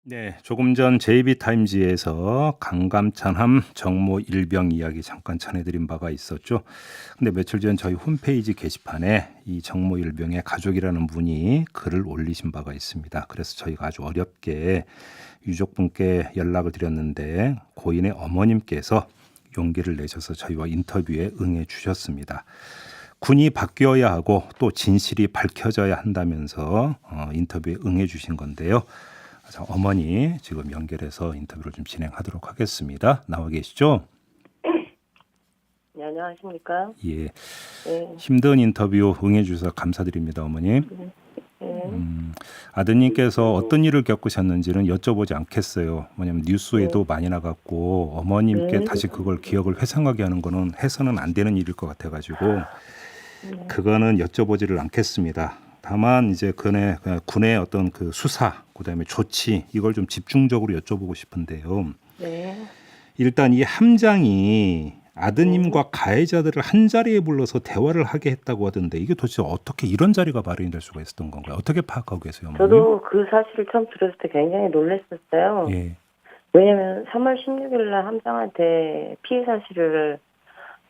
네, 조금 전 JB타임즈에서 강감찬함 정모 일병 이야기 잠깐 전해드린 바가 있었죠. 근데 며칠 전 저희 홈페이지 게시판에 이 정모 일병의 가족이라는 분이 글을 올리신 바가 있습니다. 그래서 저희가 아주 어렵게 유족분께 연락을 드렸는데 고인의 어머님께서 용기를 내셔서 저희와 인터뷰에 응해 주셨습니다. 군이 바뀌어야 하고 또 진실이 밝혀져야 한다면서 인터뷰에 응해 주신 건데요. 자, 어머니 지금 연결해서 인터뷰를 좀 진행하도록 하겠습니다. 나와 계시죠? 네, 안녕하십니까? 예, 네, 힘든 인터뷰 응해 주셔서 감사드립니다, 어머님. 네, 아드님께서 어떤 일을 겪으셨는지는 여쭤보지 않겠어요. 뭐냐면 뉴스에도 많이 나갔고 어머님께 네, 다시 그걸 기억을 회상하게 하는 거는 해서는 안 되는 일일 것 같아가지고 그거는 여쭤보지를 않겠습니다. 다만 이제 군의 어떤 그 수사, 그다음에 조치 이걸 좀 집중적으로 여쭤보고 싶은데요. 네. 일단 이 함장이 아드님과 가해자들을 한 자리에 불러서 대화를 하게 했다고 하던데 이게 도대체 어떻게 이런 자리가 마련이 될 수가 있었던 건가요? 어떻게 파악하고 계세요, 어머님? 저도 그 사실을 처음 들었을 때 굉장히 놀랐었어요. 예, 왜냐면 3월 16일 날 함장한테 피해 사실을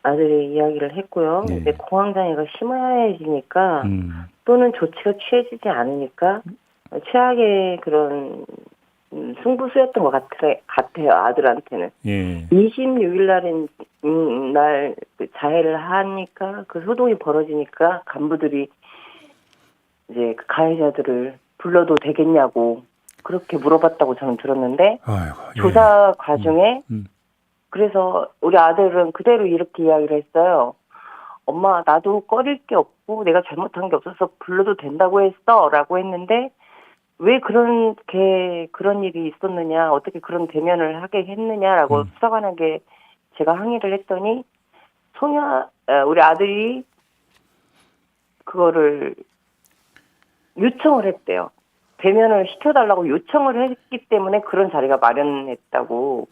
아들이 이야기를 했고요. 예, 이제 공황장애가 심해지니까 또는 조치가 취해지지 않으니까 최악의 그런 승부수였던 것 같아요. 아들한테는. 예, 26일 날인 날 자해를 하니까 그 소동이 벌어지니까 간부들이 이제 그 가해자들을 불러도 되겠냐고 그렇게 물어봤다고 저는 들었는데 아이고, 예, 조사 과정에 음, 그래서 우리 아들은 그대로 이렇게 이야기를 했어요. 엄마 나도 꺼릴 게 없고 내가 잘못한 게 없어서 불러도 된다고 했어 라고 했는데 왜 그런 일이 있었느냐 어떻게 그런 대면을 하게 했느냐라고 수사관에게 제가 항의를 했더니 우리 아들이 그거를 요청을 했대요. 대면을 시켜달라고 요청을 했기 때문에 그런 자리가 마련했다고.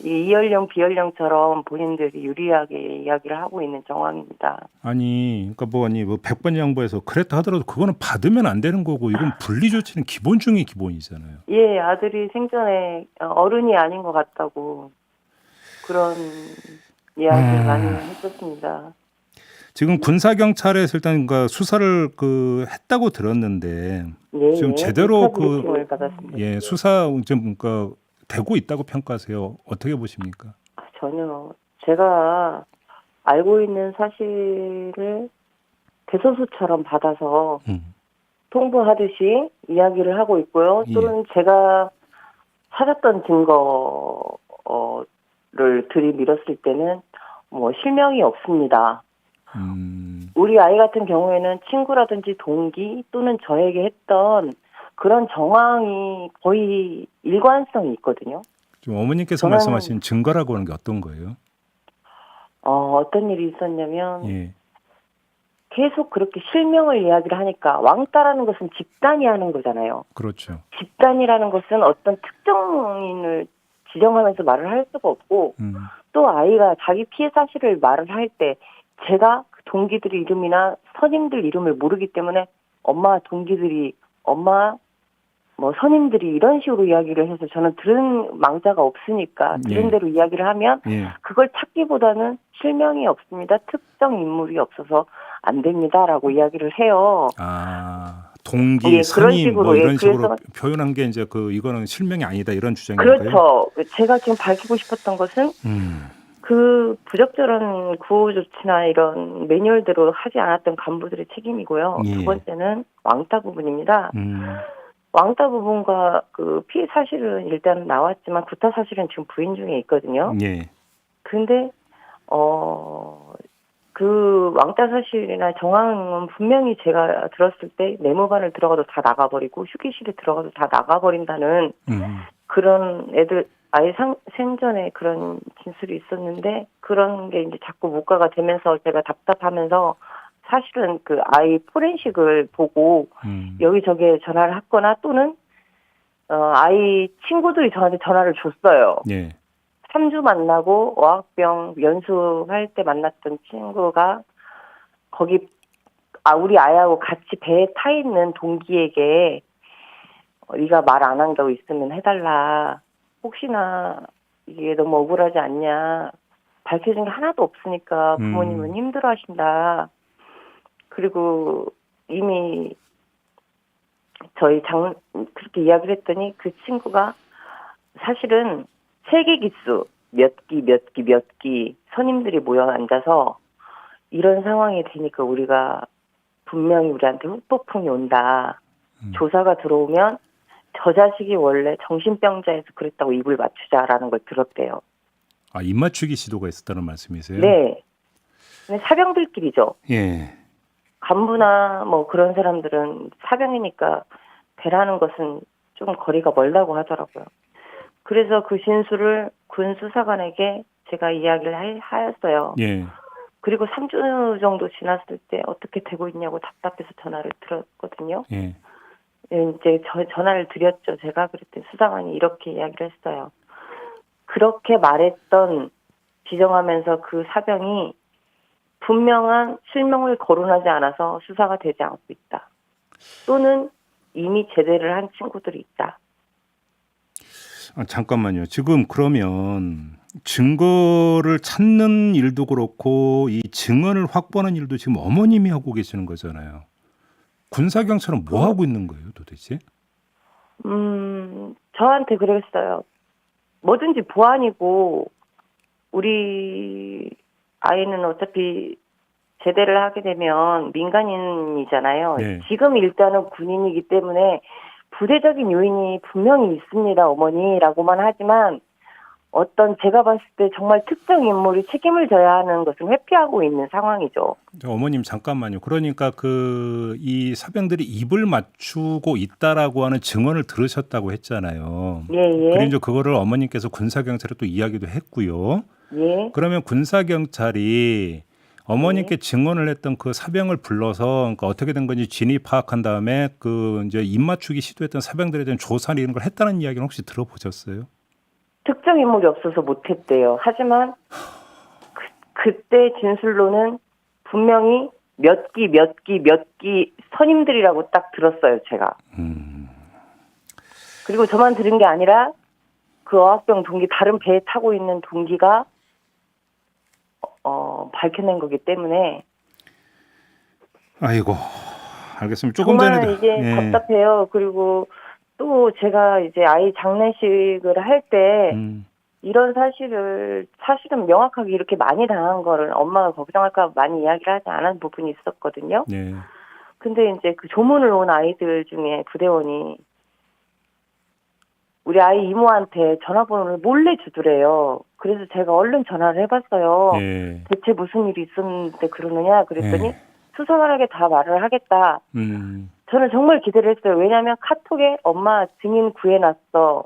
이 이연령 비연령처럼 본인들이 유리하게 이야기를 하고 있는 정황입니다. 아니, 그러니까 뭐 100번 양보해서 그랬다 하더라도 그거는 받으면 안 되는 거고 이건 분리 조치는 기본 중에 기본이잖아요. 예, 아들이 생전에 어른이 아닌 것 같다고 그런 이야기를 많이 했었습니다. 지금 군사 경찰에서 일단 그 수사를 했다고 들었는데 예, 지금 예. 제대로 2차 브리핑을 받았습니다. 수사 좀 되고 있다고 평가하세요. 어떻게 보십니까? 전혀 제가 알고 있는 사실을 대소수처럼 받아서 통보하듯이 이야기를 하고 있고요. 예. 또는 제가 찾았던 증거를 들이밀었을 때는 뭐 실명이 없습니다. 우리 아이 같은 경우에는 친구라든지 동기 또는 저에게 했던 그런 정황이 거의 일관성이 있거든요. 지금 어머님께서 저는 말씀하신 증거라고 하는 게 어떤 거예요? 어떤 일이 있었냐면 예. 계속 그렇게 실명을 이야기를 하니까 왕따라는 것은 집단이 하는 거잖아요. 그렇죠. 집단이라는 것은 어떤 특정인을 지정하면서 말을 할 수가 없고 또 아이가 자기 피해 사실을 말을 할 때 제가 그 동기들 이름이나 선임들 이름을 모르기 때문에 엄마 동기들이 엄마 뭐 선임들이 이런 식으로 이야기를 해서 저는 들은 망자가 없으니까 들은 예. 대로 이야기를 하면 예. 그걸 찾기보다는 실명이 없습니다. 특정 인물이 없어서 안 됩니다라고 이야기를 해요. 아, 동기, 예, 그런 선임 식으로 뭐 이런 식으로 그래서 표현한 게 이제 이거는 실명이 아니다 이런 주장인가요? 그렇죠. 제가 지금 밝히고 싶었던 것은 그 부적절한 구호 조치나 이런 매뉴얼대로 하지 않았던 간부들의 책임이고요. 예. 두 번째는 왕따 부분입니다. 왕따 부분과 그 피해 사실은 일단 나왔지만 구타 사실은 지금 부인 중에 있거든요. 예. 근데 그 왕따 사실이나 정황은 분명히 제가 들었을 때 내무반을 들어가도 다 나가버리고 휴게실에 들어가도 다 나가버린다는 그런 아예 생전에 그런 진술이 있었는데 그런 게 이제 자꾸 묵과가 되면서 제가 답답하면서 사실은 그 아이 포렌식을 보고 여기저기에 전화를 했거나 또는 아이 친구들이 저한테 전화를 줬어요. 예. 3주 만나고 어학병 연수할 때 만났던 친구가 거기 우리 아이하고 같이 배에 타 있는 동기에게 네가 말 안 한다고 있으면 해달라. 혹시나 이게 너무 억울하지 않냐. 밝혀진 게 하나도 없으니까 부모님은 힘들어하신다. 그리고 이미 그렇게 이야기를 했더니 그 친구가 사실은 세계 기수 몇 기 선임들이 모여 앉아서 이런 상황이 되니까 우리가 분명히 우리한테 후폭풍이 온다. 조사가 들어오면 저 자식이 원래 정신병자에서 그랬다고 입을 맞추자라는 걸 들었대요. 아, 입맞추기 시도가 있었다는 말씀이세요? 네. 근데 사병들끼리죠. 예. 간부나 뭐 그런 사람들은 사병이니까 배라는 것은 좀 거리가 멀다고 하더라고요. 그래서 그 진술을 군 수사관에게 제가 이야기를 하였어요. 예. 그리고 3주 정도 지났을 때 어떻게 되고 있냐고 답답해서 전화를 드렸거든요. 예. 이제 전화를 드렸죠. 제가 그랬더니 수사관이 이렇게 이야기를 했어요. 그렇게 말했던 지정하면서 그 사병이 분명한 실명을 거론하지 않아서 수사가 되지 않고 있다. 또는 이미 제대를 한 친구들이 있다. 아, 잠깐만요. 지금 그러면 증거를 찾는 일도 그렇고 이 증언을 확보하는 일도 지금 어머님이 하고 계시는 거잖아요. 군사경찰은 뭐 하고 있는 거예요, 도대체? 저한테 그랬어요. 뭐든지 보안이고 우리 아이는 어차피 제대를 하게 되면 민간인이잖아요. 네. 지금 일단은 군인이기 때문에 부대적인 요인이 분명히 있습니다, 어머니라고만 하지만 어떤 제가 봤을 때 정말 특정 인물이 책임을 져야 하는 것은 회피하고 있는 상황이죠. 어머님 잠깐만요. 그러니까 이 사병들이 입을 맞추고 있다라고 하는 증언을 들으셨다고 했잖아요. 예. 그리고 이제 그거를 어머님께서 군사경찰에 또 이야기도 했고요. 예. 그러면 군사경찰이 어머님께 증언을 했던 그 사병을 불러서 그러니까 어떻게 된 건지 진위 파악한 다음에 그 이제 입맞추기 시도했던 사병들에 대한 조사 이런 걸 했다는 이야기는 혹시 들어보셨어요? 특정 인물이 없어서 못했대요. 하지만 그때 진술로는 분명히 몇 기 선임들이라고 딱 들었어요, 제가. 그리고 저만 들은 게 아니라 그 어학병 동기, 다른 배에 타고 있는 동기가 밝혀낸 거기 때문에. 아이고, 알겠습니다. 조금 정말 전에도 이게 답답해요. 그리고 또 제가 이제 아이 장례식을 할 때 이런 사실은 명확하게 이렇게 많이 당한 거를 엄마가 걱정할까 봐 많이 이야기를 하지 않은 부분이 있었거든요. 네. 근데 이제 그 조문을 온 아이들 중에 부대원이 우리 아이 이모한테 전화번호를 몰래 주더래요. 그래서 제가 얼른 전화를 해봤어요. 예. 대체 무슨 일이 있었는데 그러느냐 그랬더니 수사관에게 다 말을 하겠다. 저는 정말 기대를 했어요. 왜냐하면 카톡에 엄마 증인 구해놨어.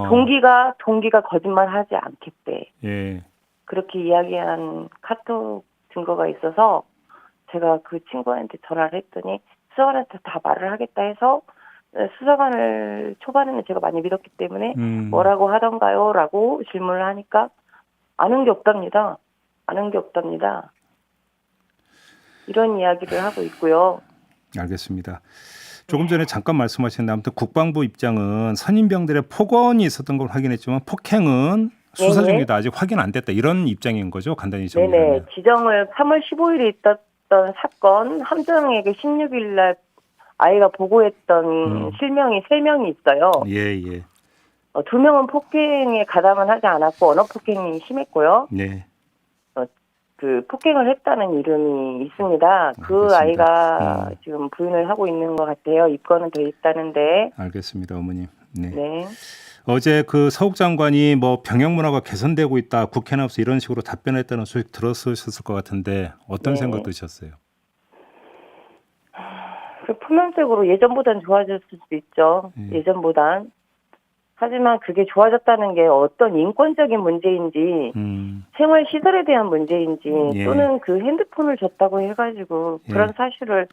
동기가 거짓말하지 않겠대. 예. 그렇게 이야기한 카톡 증거가 있어서 제가 그 친구한테 전화를 했더니 수사관한테 다 말을 하겠다 해서 수사관을 초반에는 제가 많이 믿었기 때문에 뭐라고 하던가요? 라고 질문을 하니까 아는 게 없답니다. 이런 이야기를 하고 있고요. 알겠습니다. 조금 전에 잠깐 말씀하셨는데 아무튼 국방부 입장은 선임병들의 폭언이 있었던 걸 확인했지만 폭행은 수사 중이다. 아직 확인 안 됐다. 이런 입장인 거죠. 간단히 정리하면. 네네. 지정을 3월 15일에 있었던 사건 함정에게 16일 날 아이가 보고했던 실명이 3명이 있어요. 예. 2명은 폭행에 가담은 하지 않았고 언어 폭행이 심했고요. 네. 그 폭행을 했다는 이름이 있습니다. 그 알겠습니다. 아이가 지금 부인을 하고 있는 것 같아요. 입건은 돼 있다는데. 알겠습니다, 어머님. 네. 어제 그 서욱 장관이 뭐 병역 문화가 개선되고 있다, 국회 나와서 이런 식으로 답변했다는 소식 들었으셨을 것 같은데 어떤 생각 드셨어요? 표면적으로 예전보단 좋아졌을 수도 있죠. 예전보단. 하지만 그게 좋아졌다는 게 어떤 인권적인 문제인지 생활시설에 대한 문제인지 또는 그 핸드폰을 줬다고 해가지고 그런 사실을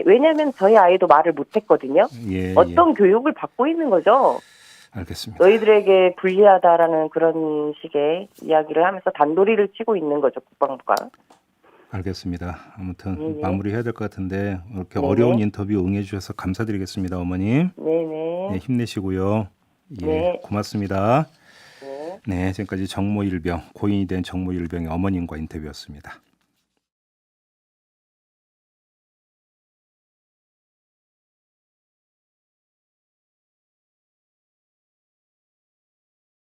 왜냐하면 저희 아이도 말을 못했거든요. 어떤 교육을 받고 있는 거죠. 알겠습니다. 너희들에게 불리하다라는 그런 식의 이야기를 하면서 단도리를 치고 있는 거죠. 국방부가. 알겠습니다. 아무튼 네네. 마무리해야 될 것 같은데 이렇게 네네. 어려운 인터뷰 응해 주셔서 감사드리겠습니다, 어머님. 네네. 네, 힘내시고요. 예, 네. 고맙습니다. 네. 네, 지금까지 정모일병 고인이 된 정모일병의 어머님과 인터뷰였습니다.